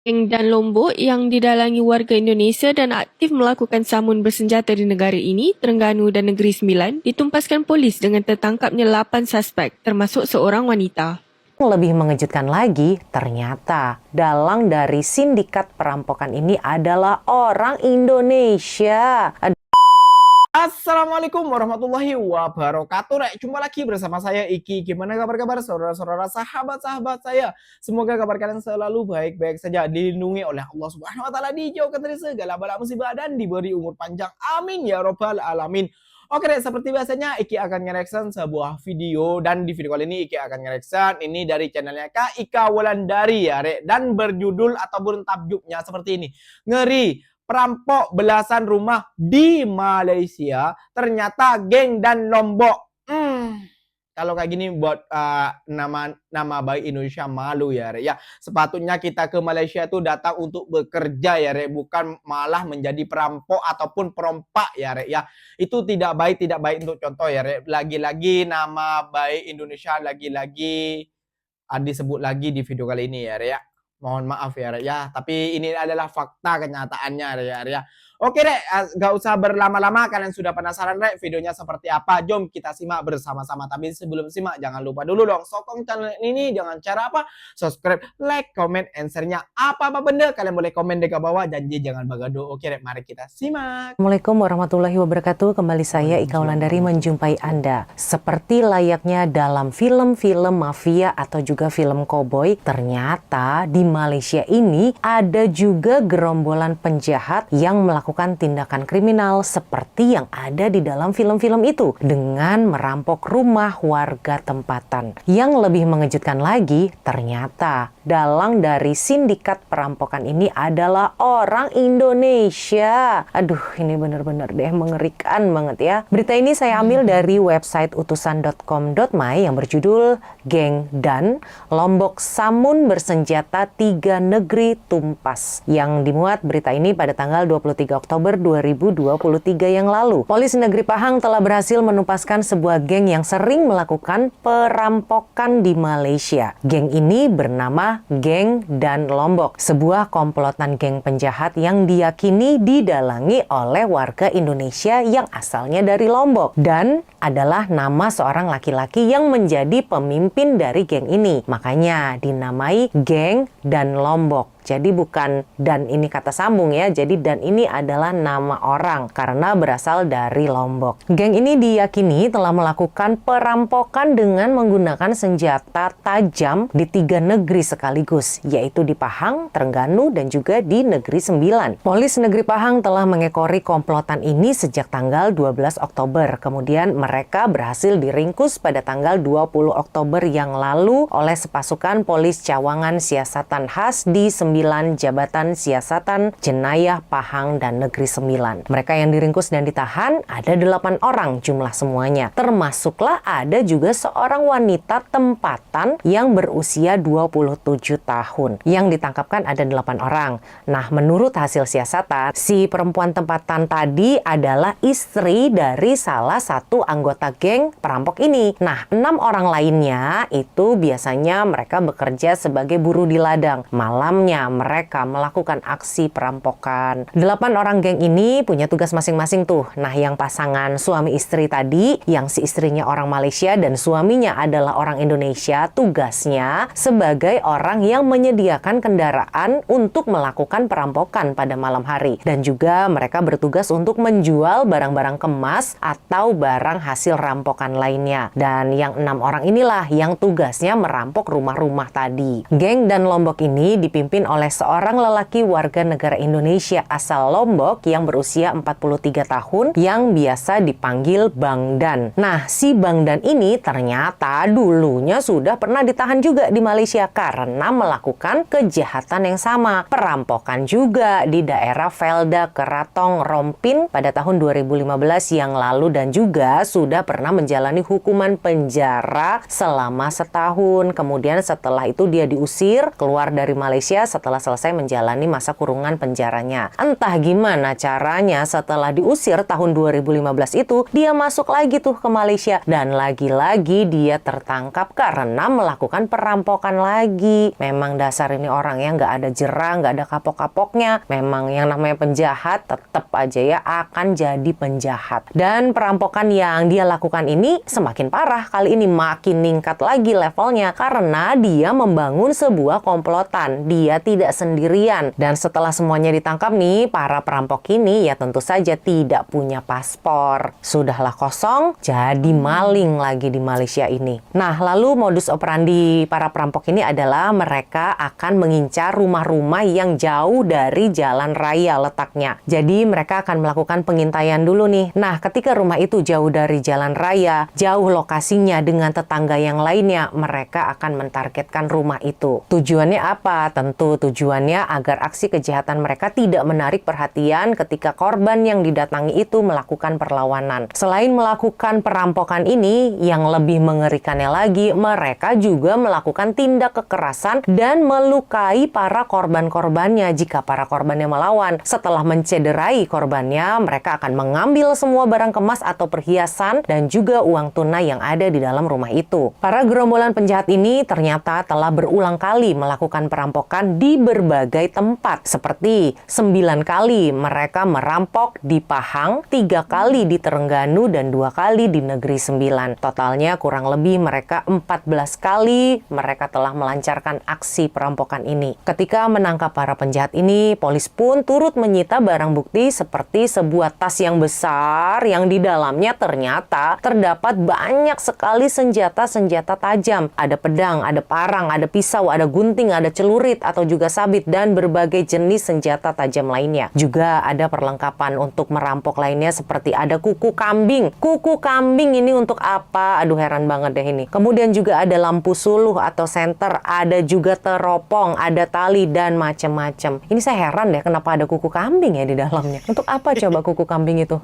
Geng dan Lombok yang didalangi warga Indonesia dan aktif melakukan samun bersenjata di negara ini, Terengganu dan Negeri Sembilan, ditumpaskan polis dengan tertangkapnya 8 suspek, termasuk seorang wanita. Lebih mengejutkan lagi, ternyata dalang dari sindikat perampokan ini adalah orang Indonesia. Assalamualaikum warahmatullahi wabarakatuh. Jumpa lagi bersama saya Iki. Gimana kabar saudara-saudara, sahabat-sahabat saya? Semoga kabar kalian selalu baik-baik saja, dilindungi oleh Allah Subhanahu wa taala, dijauhkan dari segala bala musibah dan diberi umur panjang. Amin ya robbal alamin. Oke deh, seperti biasanya Iki akan nge-reaction sebuah video, dan di video kali ini Iki akan nge-reaction ini dari channelnya Kak Ika Wulandari ya, Rek. Dan berjudul ataupun tajuk seperti ini. Ngeri, perampok belasan rumah di Malaysia ternyata geng dan Lombok. Kalau kayak gini buat nama baik Indonesia malu ya, Rek. Ya, sepatutnya kita ke Malaysia tuh datang untuk bekerja ya, Rek, bukan malah menjadi perampok ataupun perompak ya, Rek. Ya, itu tidak baik untuk contoh ya, Rek. Lagi-lagi nama baik Indonesia lagi-lagi disebut lagi di video kali ini ya, Rek. Ya. Mohon maaf ya, Rek. Ya, tapi ini adalah fakta kenyataannya, Rek. Ya. Oke, Rek, gak usah berlama-lama. Kalian sudah penasaran, Rek, videonya seperti apa? Jom kita simak bersama-sama. Tapi sebelum simak, jangan lupa dulu dong sokong channel ini dengan cara apa? Subscribe, like, comment, and share-nya. Apa-apa benda, kalian boleh komen di bawah. Janji jangan bagado. Oke, Rek, mari kita simak. Assalamualaikum warahmatullahi wabarakatuh. Kembali saya Ika Wulandari menjumpai Anda. Seperti layaknya dalam film-film mafia atau juga film koboi, ternyata di Malaysia ini ada juga gerombolan penjahat yang melakukan tindakan kriminal seperti yang ada di dalam film-film itu dengan merampok rumah warga tempatan. Yang lebih mengejutkan lagi, ternyata dalang dari sindikat perampokan ini adalah orang Indonesia. Aduh, ini benar-benar deh mengerikan banget ya. Berita ini saya ambil dari website utusan.com.my yang berjudul Geng dan Lombok Samun Bersenjata 3 Negeri Tumpas, yang dimuat berita ini pada tanggal 23 Oktober 2023 yang lalu. Polisi Negeri Pahang telah berhasil menumpaskan sebuah geng yang sering melakukan perampokan di Malaysia. Geng ini bernama Geng dan Lombok, sebuah komplotan geng penjahat yang diyakini didalangi oleh warga Indonesia yang asalnya dari Lombok dan adalah nama seorang laki-laki yang menjadi pemimpin dari geng ini. Makanya dinamai Geng dan Lombok. Jadi bukan dan ini kata sambung ya. Jadi dan ini adalah nama orang karena berasal dari Lombok. Geng ini diyakini telah melakukan perampokan dengan menggunakan senjata tajam di 3 negeri sekaligus, yaitu di Pahang, Terengganu, dan juga di Negeri Sembilan. Polisi Negeri Pahang telah mengekori komplotan ini sejak tanggal 12 Oktober. Kemudian mereka berhasil diringkus pada tanggal 20 Oktober yang lalu oleh sepasukan polis cawangan siasatan khas di 9 Jabatan Siasatan Jenayah Pahang dan Negeri Sembilan. Mereka yang diringkus dan ditahan ada 8 orang jumlah semuanya. Termasuklah ada juga seorang wanita tempatan yang berusia 27 tahun. Yang ditangkapkan ada 8 orang. Nah, menurut hasil siasatan, si perempuan tempatan tadi adalah istri dari salah satu anggota geng perampok ini. Nah, 6 orang lainnya itu biasanya mereka bekerja sebagai buruh di ladang. Malamnya mereka melakukan aksi perampokan. 8 orang geng ini punya tugas masing-masing tuh. Nah, yang pasangan suami istri tadi, yang si istrinya orang Malaysia dan suaminya adalah orang Indonesia, tugasnya sebagai orang yang menyediakan kendaraan untuk melakukan perampokan pada malam hari. Dan juga mereka bertugas untuk menjual barang-barang kemas atau barang hasil rampokan lainnya. Dan yang 6 orang inilah yang tugasnya merampok rumah-rumah tadi. Geng dan Lombok ini dipimpin oleh seorang lelaki warga negara Indonesia asal Lombok yang berusia 43 tahun yang biasa dipanggil Bang Dan. Nah, si Bang Dan ini ternyata dulunya sudah pernah ditahan juga di Malaysia karena melakukan kejahatan yang sama. Perampokan juga di daerah Felda Keratong Rompin pada tahun 2015 yang lalu dan juga sudah pernah menjalani hukuman penjara selama setahun. Kemudian setelah itu dia diusir keluar dari Malaysia setelah selesai menjalani masa kurungan penjaranya. Entah gimana caranya setelah diusir tahun 2015 itu, dia masuk lagi tuh ke Malaysia. Dan lagi-lagi dia tertangkap karena melakukan perampokan lagi. Memang dasar ini orang yang nggak ada jera, nggak ada kapok-kapoknya. Memang yang namanya penjahat tetap aja ya akan jadi penjahat. Dan perampokan yang dia lakukan ini semakin parah. Kali ini makin meningkat lagi levelnya karena dia membangun sebuah komplotan. Dia tidak sendirian. Dan setelah semuanya ditangkap nih, para perampok ini ya tentu saja tidak punya paspor. Sudahlah kosong, jadi maling lagi di Malaysia ini. Nah, lalu modus operandi para perampok ini adalah mereka akan mengincar rumah-rumah yang jauh dari jalan raya letaknya. Jadi mereka akan melakukan pengintaian dulu nih. Nah, ketika rumah itu jauh dari jalan raya, jauh lokasinya dengan tetangga yang lainnya, mereka akan mentargetkan rumah itu. Tujuannya apa? Tentu tujuannya agar aksi kejahatan mereka tidak menarik perhatian ketika korban yang didatangi itu melakukan perlawanan. Selain melakukan perampokan ini, yang lebih mengerikannya lagi, mereka juga melakukan tindak kekerasan dan melukai para korban-korbannya jika para korbannya melawan. Setelah mencederai korbannya, mereka akan mengambil semua barang kemas atau perhiasan dan juga uang tunai yang ada di dalam rumah itu. Para gerombolan penjahat ini ternyata telah berulang kali melakukan perampokan di berbagai tempat, seperti 9 kali mereka merampok di Pahang, 3 kali di Terengganu, dan 2 kali di Negeri Sembilan. Totalnya kurang lebih mereka 14 kali mereka telah melancarkan aksi perampokan ini. Ketika menangkap para penjahat ini, polis pun turut menyita barang bukti seperti sebuah tas yang besar yang di dalamnya ternyata terdapat banyak sekali senjata-senjata tajam. Ada pedang, ada parang, ada pisau, ada gunting, ada celurit atau juga sabit dan berbagai jenis senjata tajam lainnya. Juga ada perlengkapan untuk merampok lainnya seperti ada kuku kambing. Kuku kambing ini untuk apa? Aduh, heran banget deh ini. Kemudian juga ada lampu suluh atau senter, ada juga teropong, ada tali dan macam-macam. Ini saya heran deh kenapa ada kuku kambing ya di dalamnya. Untuk apa coba kuku kambing itu?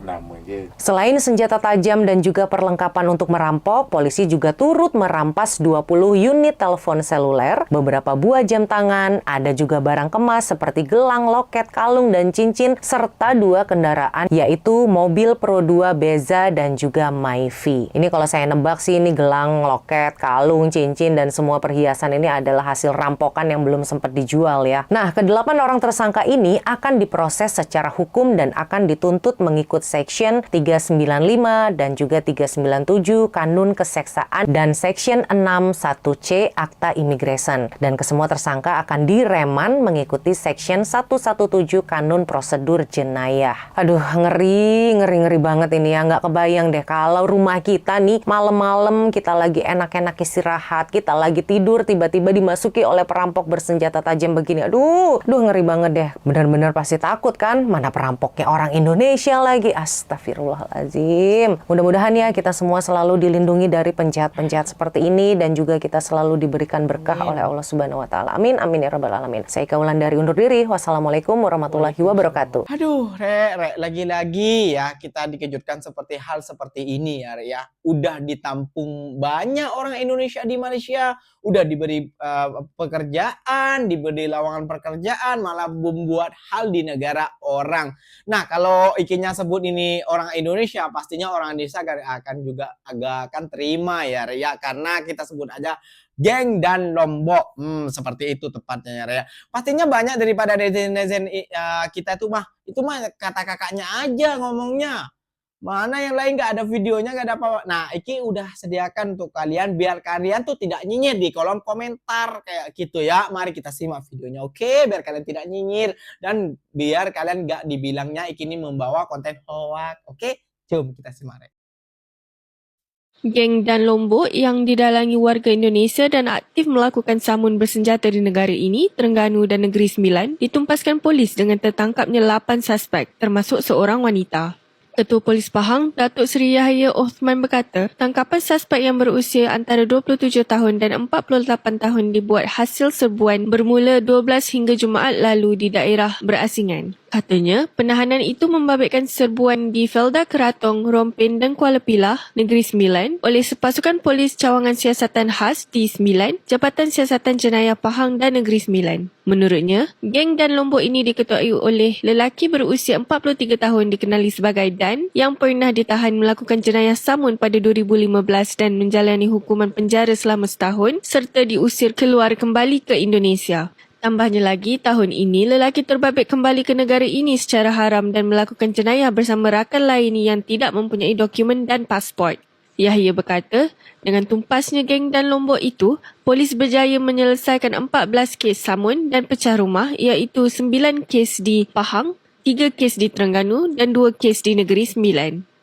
Selain senjata tajam dan juga perlengkapan untuk merampok, polisi juga turut merampas 20 unit telepon seluler, beberapa buah jam tangan, ada juga barang kemas seperti gelang, loket, kalung, dan cincin, serta 2 kendaraan, yaitu mobil Pro 2 Beza dan juga Myvi. Ini kalau saya nebak sih ini gelang, loket, kalung, cincin, dan semua perhiasan ini adalah hasil rampokan yang belum sempat dijual ya. Nah, ke-8 orang tersangka ini akan diproses secara hukum dan akan dituntut mengikut Section 395 dan juga 397 Kanun Keseksaan dan Section 61C Akta Immigration. Dan kesemua tersangka akan direman mengikuti Section 117 Kanun Prosedur Jenayah. Aduh, ngeri banget ini ya. Nggak kebayang deh kalau rumah kita nih malam-malam kita lagi enak-enak istirahat, kita lagi tidur, tiba-tiba dimasuki oleh perampok bersenjata tajam begini. Aduh, ngeri banget deh. Benar-benar pasti takut kan? Mana perampoknya orang Indonesia lagi. Astagfirullahaladzim. Mudah-mudahan ya kita semua selalu dilindungi dari penjahat-penjahat seperti ini dan juga kita selalu diberikan berkah oleh Allah Subhanahu wa taala. Amin amin ya rabbal alamin. Saya Ika Wulandari undur diri. Wassalamualaikum warahmatullahi wabarakatuh. Aduh, Rek, lagi-lagi ya kita dikejutkan seperti hal seperti ini ya, Rek ya. Udah ditampung banyak orang Indonesia di Malaysia, udah diberi pekerjaan, diberi lowongan pekerjaan, malah membuat hal di negara orang. Nah, kalau ikinya sebut ini orang Indonesia, pastinya orang Indonesia akan juga agak akan terima ya, Rek ya, karena kita sebut aja geng dan lombok. Seperti itu tepatnya ya. Pastinya banyak daripada netizen kita itu mah kata kakaknya aja ngomongnya. Mana yang lain nggak ada videonya, nggak ada apa-apa. Nah, Iki udah sediakan untuk kalian biar kalian tuh tidak nyinyir di kolom komentar kayak gitu ya. Mari kita simak videonya, oke? Biar kalian tidak nyinyir dan biar kalian nggak dibilangnya Iki ini membawa konten hoax, oke? Jom kita simak. Geng dan Lombok yang didalangi warga Indonesia dan aktif melakukan samun bersenjata di negara ini, Terengganu dan Negeri Sembilan, ditumpaskan polis dengan tertangkapnya 8 suspek, termasuk seorang wanita. Ketua Polis Pahang, Datuk Seri Yahya Othman berkata, tangkapan suspek yang berusia antara 27 tahun dan 48 tahun dibuat hasil serbuan bermula 12 hingga Jumaat lalu di daerah berasingan. Katanya, penahanan itu membabitkan serbuan di Felda Keratong, Rompin dan Kuala Pilah, Negeri Sembilan oleh sepasukan polis cawangan siasatan khas di Sembilan, Jabatan Siasatan Jenayah Pahang dan Negeri Sembilan. Menurutnya, geng Dan Lombok ini diketuai oleh lelaki berusia 43 tahun dikenali sebagai Dan yang pernah ditahan melakukan jenayah samun pada 2015 dan menjalani hukuman penjara selama setahun serta diusir keluar kembali ke Indonesia. Tambahnya lagi, tahun ini lelaki terbabit kembali ke negara ini secara haram dan melakukan jenayah bersama rakan lain yang tidak mempunyai dokumen dan pasport. Yahya berkata, dengan tumpasnya geng Dan Lombok itu, polis berjaya menyelesaikan 14 kes samun dan pecah rumah iaitu 9 kes di Pahang, 3 kes di Terengganu dan 2 kes di Negeri Sembilan.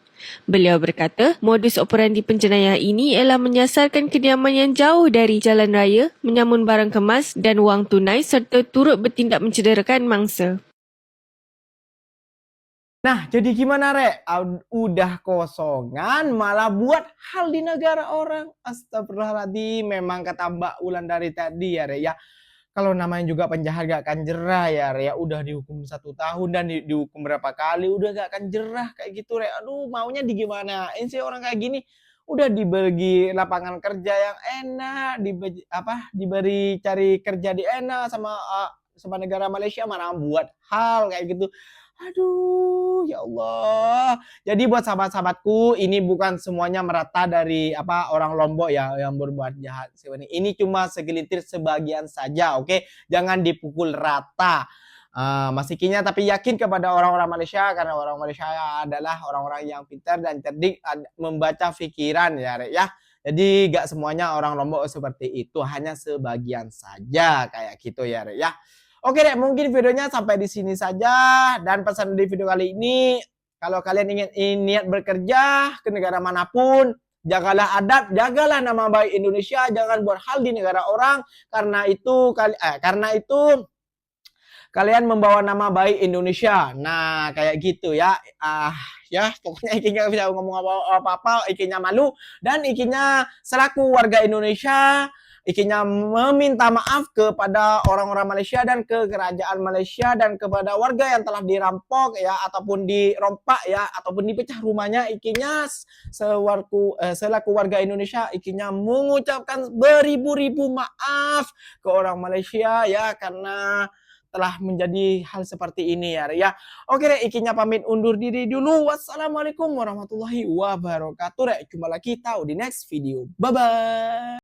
Beliau berkata, modus operandi penjenayah ini ialah menyasarkan kediaman yang jauh dari jalan raya, menyamun barang kemas dan wang tunai serta turut bertindak mencederakan mangsa. Nah, jadi gimana, Rek? Udah kosongan malah buat hal di negara orang. Astagfirullahaladzim, memang kata Mbak Wulandari tadi ya, Rek ya. Kalau namanya juga penjahat gak akan jerah ya, Rek ya. Udah dihukum 1 tahun dan dihukum berapa kali, udah gak akan jerah kayak gitu, Rek. Aduh, maunya digimanain sih orang kayak gini. Udah dibagi lapangan kerja yang enak, diberi cari kerja di enak sama negara Malaysia, mana buat hal kayak gitu. Aduh, ya Allah. Jadi buat sahabat-sahabatku, ini bukan semuanya merata dari orang Lombok ya yang berbuat jahat. Ini cuma segelintir sebagian saja, oke? Jangan dipukul rata. Masikinya tapi yakin kepada orang-orang Malaysia karena orang Malaysia adalah orang-orang yang pintar dan cerdik membaca pikiran ya, Rek ya. Jadi gak semuanya orang Lombok seperti itu, hanya sebagian saja kayak gitu ya, Rek ya. Oke deh, mungkin videonya sampai di sini saja. Dan pesan di video kali ini, kalau kalian ingin niat bekerja ke negara manapun, jagalah adat, jagalah nama baik Indonesia, jangan buat hal di negara orang. Karena itu kalian membawa nama baik Indonesia. Nah, kayak gitu ya. Ya, pokoknya Iki nggak bisa ngomong apa-apa, Ikinya malu. Dan Ikinya selaku warga Indonesia, Ikinya meminta maaf kepada orang-orang Malaysia dan ke kerajaan Malaysia dan kepada warga yang telah dirampok ya ataupun dirompak ya ataupun dipecah rumahnya. Ikinya selaku warga Indonesia, Ikinya mengucapkan beribu-ribu maaf ke orang Malaysia ya karena telah menjadi hal seperti ini ya. Oke deh, Ikinya pamit undur diri dulu. Wassalamualaikum warahmatullahi wabarakatuh. Jumpa lagi tahu di next video. Bye bye.